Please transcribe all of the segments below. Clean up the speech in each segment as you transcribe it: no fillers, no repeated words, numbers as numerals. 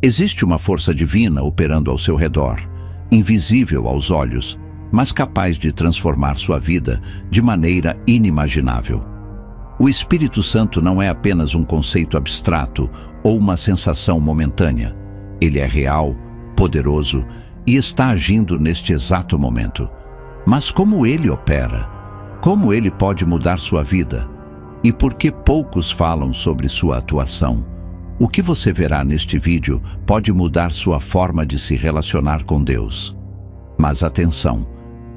Existe uma força divina operando ao seu redor, invisível aos olhos, mas capaz de transformar sua vida de maneira inimaginável. O Espírito Santo não é apenas um conceito abstrato ou uma sensação momentânea. Ele é real, poderoso e está agindo neste exato momento. Mas como ele opera? Como ele pode mudar sua vida? E por que poucos falam sobre sua atuação? O que você verá neste vídeo pode mudar sua forma de se relacionar com Deus. Mas atenção!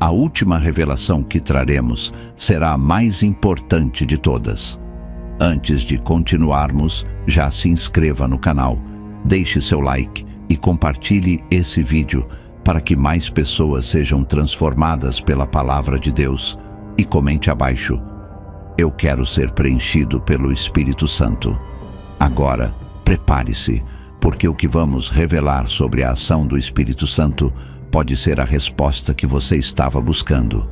A última revelação que traremos será a mais importante de todas. Antes de continuarmos, já se inscreva no canal, deixe seu like e compartilhe esse vídeo para que mais pessoas sejam transformadas pela palavra de Deus. E comente abaixo: eu quero ser preenchido pelo Espírito Santo. Agora, prepare-se, porque o que vamos revelar sobre a ação do Espírito Santo pode ser a resposta que você estava buscando.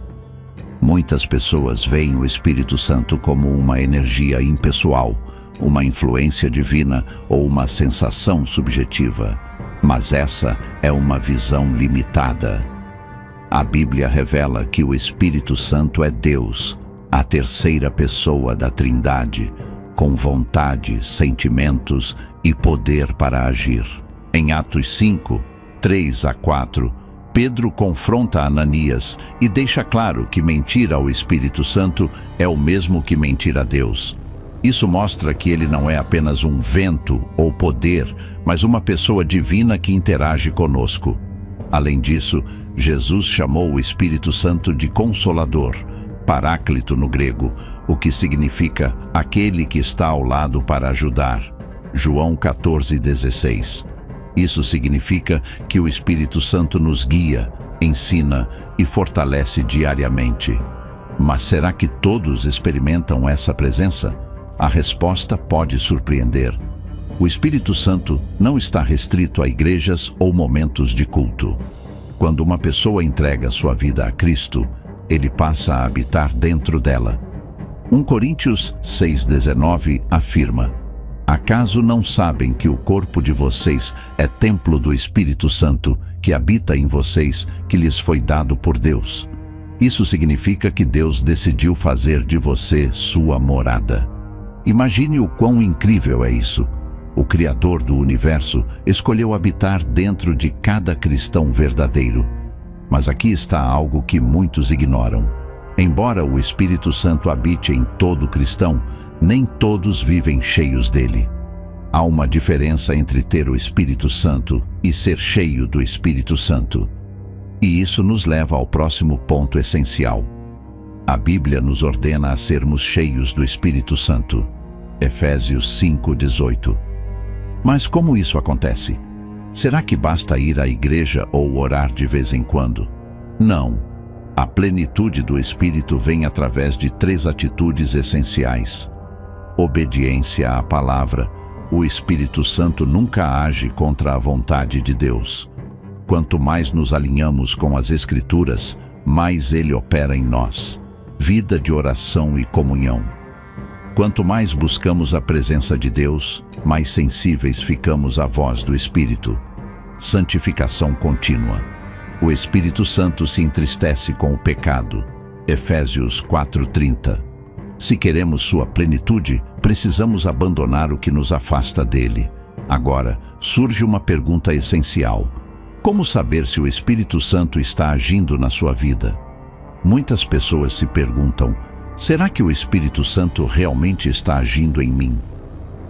Muitas pessoas veem o Espírito Santo como uma energia impessoal, uma influência divina ou uma sensação subjetiva. Mas essa é uma visão limitada. A Bíblia revela que o Espírito Santo é Deus, a terceira pessoa da Trindade, com vontade, sentimentos e poder para agir. Em Atos 5, 3-4, Pedro confronta Ananias e deixa claro que mentir ao Espírito Santo é o mesmo que mentir a Deus. Isso mostra que ele não é apenas um vento ou poder, mas uma pessoa divina que interage conosco. Além disso, Jesus chamou o Espírito Santo de Consolador, Paráclito no grego, o que significa aquele que está ao lado para ajudar. João 14:16. Isso significa que o Espírito Santo nos guia, ensina e fortalece diariamente. Mas será que todos experimentam essa presença? A resposta pode surpreender. O Espírito Santo não está restrito a igrejas ou momentos de culto. Quando uma pessoa entrega sua vida a Cristo, ele passa a habitar dentro dela. 1 Coríntios 6:19 afirma: acaso não sabem que o corpo de vocês é templo do Espírito Santo, que habita em vocês, que lhes foi dado por Deus? Isso significa que Deus decidiu fazer de você sua morada. Imagine o quão incrível é isso. O Criador do universo escolheu habitar dentro de cada cristão verdadeiro. Mas aqui está algo que muitos ignoram. Embora o Espírito Santo habite em todo cristão, nem todos vivem cheios dele. Há uma diferença entre ter o Espírito Santo e ser cheio do Espírito Santo. E isso nos leva ao próximo ponto essencial. A Bíblia nos ordena a sermos cheios do Espírito Santo. Efésios 5:18. Mas como isso acontece? Será que basta ir à igreja ou orar de vez em quando? Não. A plenitude do Espírito vem através de 3 atitudes essenciais. Obediência à palavra. O Espírito Santo nunca age contra a vontade de Deus. Quanto mais nos alinhamos com as Escrituras, mais ele opera em nós. Vida de oração e comunhão. Quanto mais buscamos a presença de Deus, mais sensíveis ficamos à voz do Espírito. Santificação contínua. O Espírito Santo se entristece com o pecado. Efésios 4:30. Se queremos sua plenitude, precisamos abandonar o que nos afasta dele. Agora, surge uma pergunta essencial. Como saber se o Espírito Santo está agindo na sua vida? Muitas pessoas se perguntam: será que o Espírito Santo realmente está agindo em mim?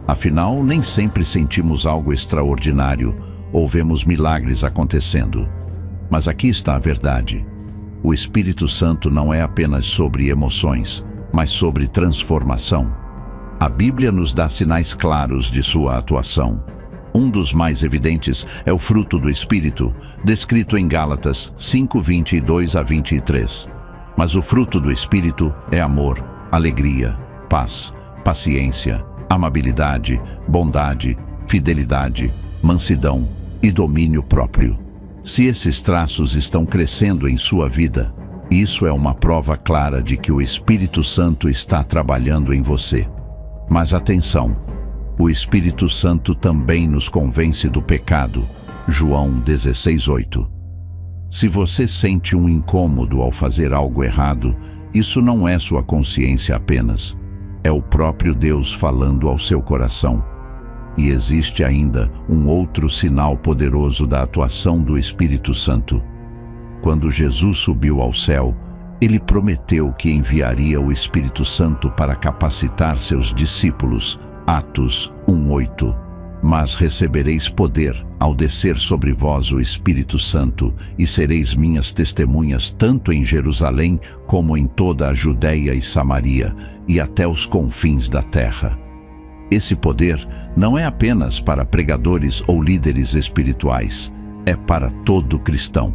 Afinal, nem sempre sentimos algo extraordinário ou vemos milagres acontecendo. Mas aqui está a verdade. O Espírito Santo não é apenas sobre emoções, mas sobre transformação. A Bíblia nos dá sinais claros de sua atuação. Um dos mais evidentes é o fruto do Espírito, descrito em Gálatas 5:22-23. Mas o fruto do Espírito é amor, alegria, paz, paciência, amabilidade, bondade, fidelidade, mansidão e domínio próprio. Se esses traços estão crescendo em sua vida, isso é uma prova clara de que o Espírito Santo está trabalhando em você. Mas atenção, O Espírito Santo também nos convence do pecado. João 16:8. Se você sente um incômodo ao fazer algo errado, isso não é sua consciência apenas. É o próprio Deus falando ao seu coração. E existe ainda um outro sinal poderoso da atuação do Espírito Santo. Quando Jesus subiu ao céu, ele prometeu que enviaria o Espírito Santo para capacitar seus discípulos. Atos 1:8. Mas recebereis poder ao descer sobre vós o Espírito Santo, e sereis minhas testemunhas tanto em Jerusalém como em toda a Judeia e Samaria, e até os confins da terra. Esse poder não é apenas para pregadores ou líderes espirituais, é para todo cristão.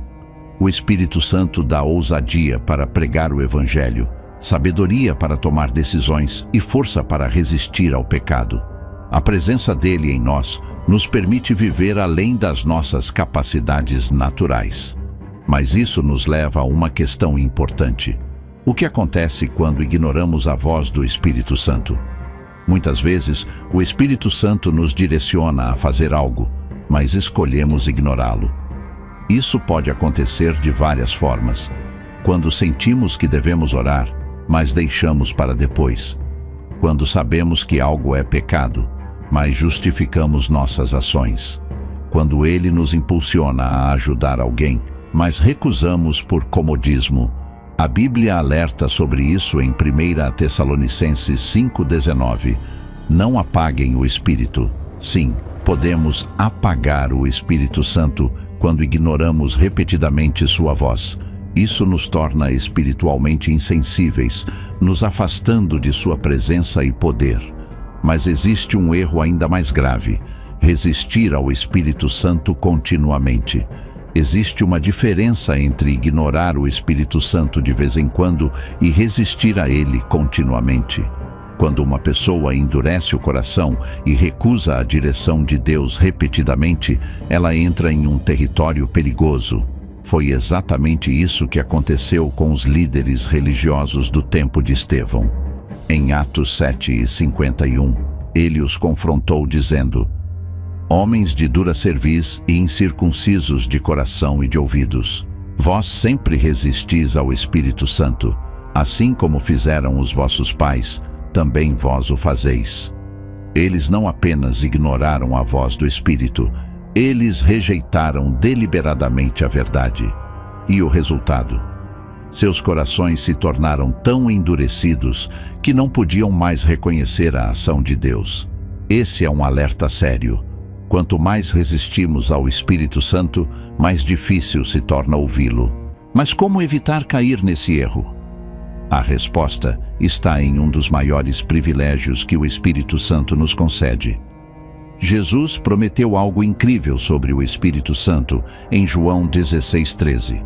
O Espírito Santo dá ousadia para pregar o Evangelho, sabedoria para tomar decisões e força para resistir ao pecado. A presença dele em nós nos permite viver além das nossas capacidades naturais. Mas isso nos leva a uma questão importante. O que acontece quando ignoramos a voz do Espírito Santo? Muitas vezes, o Espírito Santo nos direciona a fazer algo, mas escolhemos ignorá-lo. Isso pode acontecer de várias formas. Quando sentimos que devemos orar, mas deixamos para depois. Quando sabemos que algo é pecado, mas justificamos nossas ações. Quando ele nos impulsiona a ajudar alguém, mas recusamos por comodismo. A Bíblia alerta sobre isso em 1 Tessalonicenses 5:19. Não apaguem o Espírito. Sim, podemos apagar o Espírito Santo quando ignoramos repetidamente sua voz. Isso nos torna espiritualmente insensíveis, nos afastando de sua presença e poder. Mas existe um erro ainda mais grave: resistir ao Espírito Santo continuamente. Existe uma diferença entre ignorar o Espírito Santo de vez em quando e resistir a ele continuamente. Quando uma pessoa endurece o coração e recusa a direção de Deus repetidamente, ela entra em um território perigoso. Foi exatamente isso que aconteceu com os líderes religiosos do tempo de Estevão. Em Atos 7:51, ele os confrontou dizendo: Homens de dura cerviz e incircuncisos de coração e de ouvidos, vós sempre resistis ao Espírito Santo, assim como fizeram os vossos pais, também vós o fazeis. Eles não apenas ignoraram a voz do Espírito, eles rejeitaram deliberadamente a verdade. E o resultado? Seus corações se tornaram tão endurecidos que não podiam mais reconhecer a ação de Deus. Esse é um alerta sério. Quanto mais resistimos ao Espírito Santo, mais difícil se torna ouvi-lo. Mas como evitar cair nesse erro? A resposta está em um dos maiores privilégios que o Espírito Santo nos concede. Jesus prometeu algo incrível sobre o Espírito Santo em João 16:13.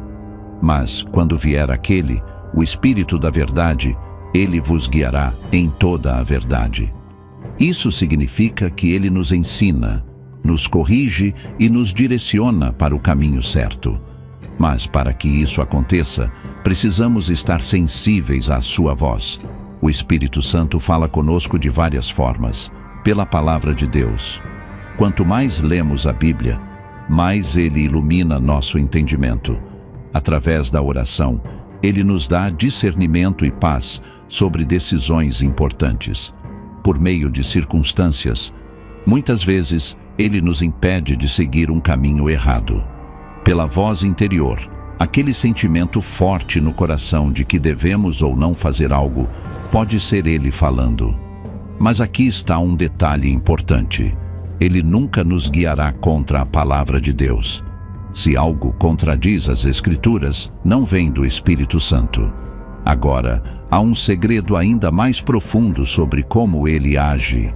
Mas, quando vier aquele, o Espírito da verdade, ele vos guiará em toda a verdade. Isso significa que ele nos ensina, nos corrige e nos direciona para o caminho certo. Mas, para que isso aconteça, precisamos estar sensíveis à sua voz. O Espírito Santo fala conosco de várias formas, pela palavra de Deus. Quanto mais lemos a Bíblia, mais ele ilumina nosso entendimento. Através da oração, ele nos dá discernimento e paz sobre decisões importantes. Por meio de circunstâncias, muitas vezes ele nos impede de seguir um caminho errado. Pela voz interior, aquele sentimento forte no coração de que devemos ou não fazer algo, pode ser ele falando. Mas aqui está um detalhe importante: ele nunca nos guiará contra a palavra de Deus. Se algo contradiz as Escrituras, não vem do Espírito Santo. Agora, há um segredo ainda mais profundo sobre como ele age,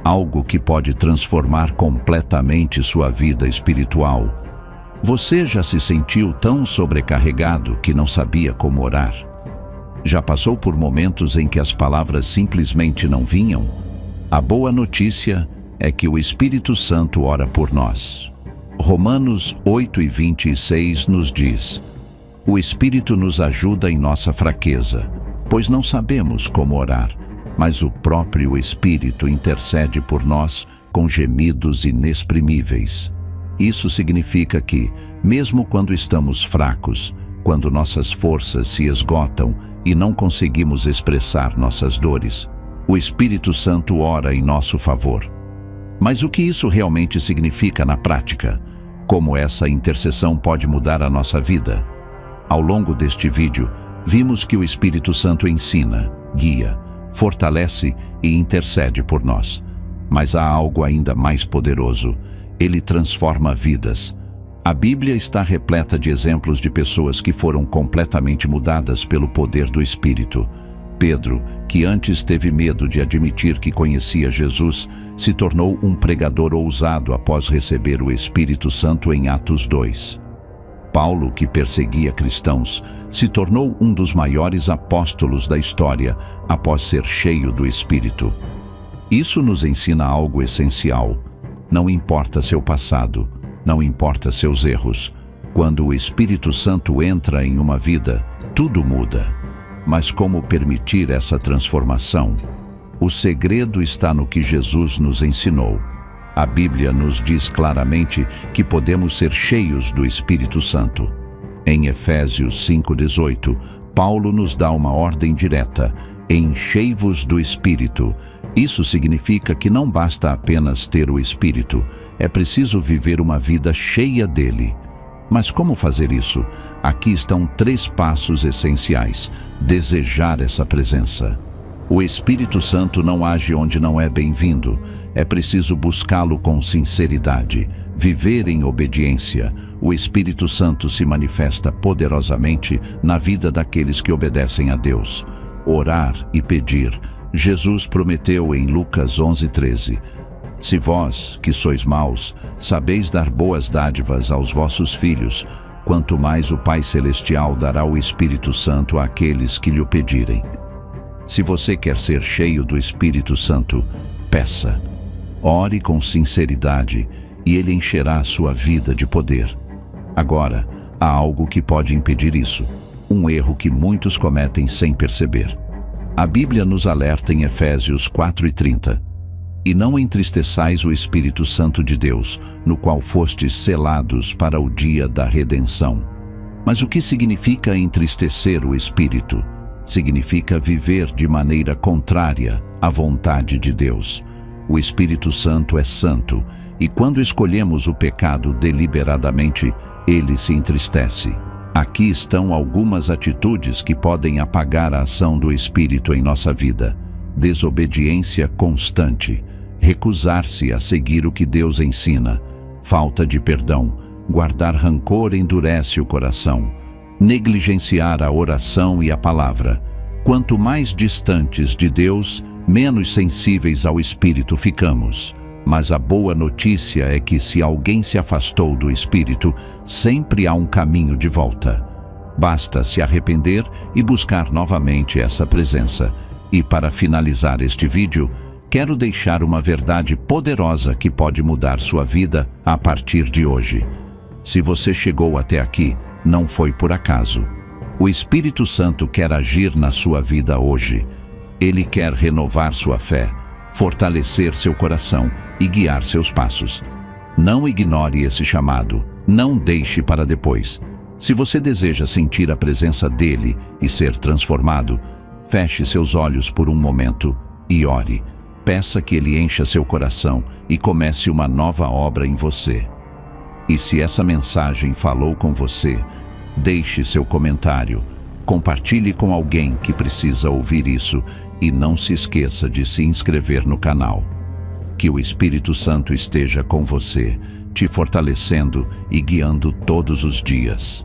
algo que pode transformar completamente sua vida espiritual. Você já se sentiu tão sobrecarregado que não sabia como orar? Já passou por momentos em que as palavras simplesmente não vinham? A boa notícia é que o Espírito Santo ora por nós. Romanos 8:26 nos diz: o Espírito nos ajuda em nossa fraqueza, pois não sabemos como orar, mas o próprio Espírito intercede por nós com gemidos inexprimíveis. Isso significa que, mesmo quando estamos fracos, quando nossas forças se esgotam e não conseguimos expressar nossas dores, o Espírito Santo ora em nosso favor. Mas o que isso realmente significa na prática? Como essa intercessão pode mudar a nossa vida? Ao longo deste vídeo, vimos que o Espírito Santo ensina, guia, fortalece e intercede por nós. Mas há algo ainda mais poderoso. Ele transforma vidas. A Bíblia está repleta de exemplos de pessoas que foram completamente mudadas pelo poder do Espírito. Pedro, que antes teve medo de admitir que conhecia Jesus, se tornou um pregador ousado após receber o Espírito Santo em Atos 2. Paulo, que perseguia cristãos, se tornou um dos maiores apóstolos da história após ser cheio do Espírito. Isso nos ensina algo essencial. Não importa seu passado, não importa seus erros. Quando o Espírito Santo entra em uma vida, tudo muda. Mas como permitir essa transformação? O segredo está no que Jesus nos ensinou. A Bíblia nos diz claramente que podemos ser cheios do Espírito Santo. Em Efésios 5:18, Paulo nos dá uma ordem direta: enchei-vos do Espírito. Isso significa que não basta apenas ter o Espírito, é preciso viver uma vida cheia dele. Mas como fazer isso? Aqui estão 3 passos essenciais. Desejar essa presença. O Espírito Santo não age onde não é bem-vindo. É preciso buscá-lo com sinceridade, viver em obediência. O Espírito Santo se manifesta poderosamente na vida daqueles que obedecem a Deus. Orar e pedir. Jesus prometeu em Lucas 11:13, se vós, que sois maus, sabeis dar boas dádivas aos vossos filhos, quanto mais o Pai Celestial dará o Espírito Santo àqueles que lhe o pedirem. Se você quer ser cheio do Espírito Santo, peça. Ore com sinceridade e ele encherá a sua vida de poder. Agora, há algo que pode impedir isso, um erro que muitos cometem sem perceber. A Bíblia nos alerta em Efésios 4:30, e não entristeçais o Espírito Santo de Deus, no qual fostes selados para o dia da redenção. Mas o que significa entristecer o Espírito? Significa viver de maneira contrária à vontade de Deus. O Espírito Santo é santo, e quando escolhemos o pecado deliberadamente, ele se entristece. Aqui estão algumas atitudes que podem apagar a ação do Espírito em nossa vida. Desobediência constante, recusar-se a seguir o que Deus ensina, falta de perdão, guardar rancor endurece o coração, negligenciar a oração e a palavra. Quanto mais distantes de Deus, menos sensíveis ao Espírito ficamos. Mas a boa notícia é que se alguém se afastou do Espírito, sempre há um caminho de volta. Basta se arrepender e buscar novamente essa presença. E para finalizar este vídeo, quero deixar uma verdade poderosa que pode mudar sua vida a partir de hoje. Se você chegou até aqui, não foi por acaso. O Espírito Santo quer agir na sua vida hoje. Ele quer renovar sua fé, fortalecer seu coração e guiar seus passos. Não ignore esse chamado, não deixe para depois. Se você deseja sentir a presença dele e ser transformado, feche seus olhos por um momento e ore. Peça que ele encha seu coração e comece uma nova obra em você. E se essa mensagem falou com você, deixe seu comentário, compartilhe com alguém que precisa ouvir isso e não se esqueça de se inscrever no canal. Que o Espírito Santo esteja com você, te fortalecendo e guiando todos os dias.